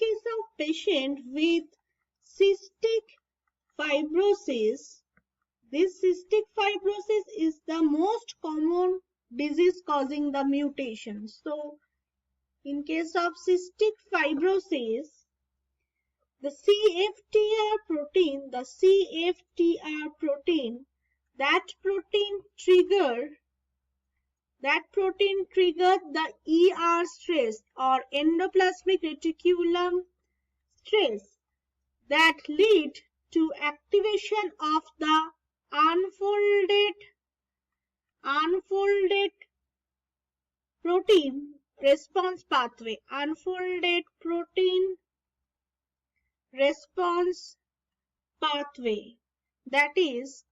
case of patient with cystic fibrosis, this cystic fibrosis is the most common disease causing the mutation. So, in case of cystic fibrosis, the CFTR protein, that protein triggered the ER stress or endoplasmic reticulum stress that lead to activation of the unfolded protein response pathway, unfolded protein response pathway, that is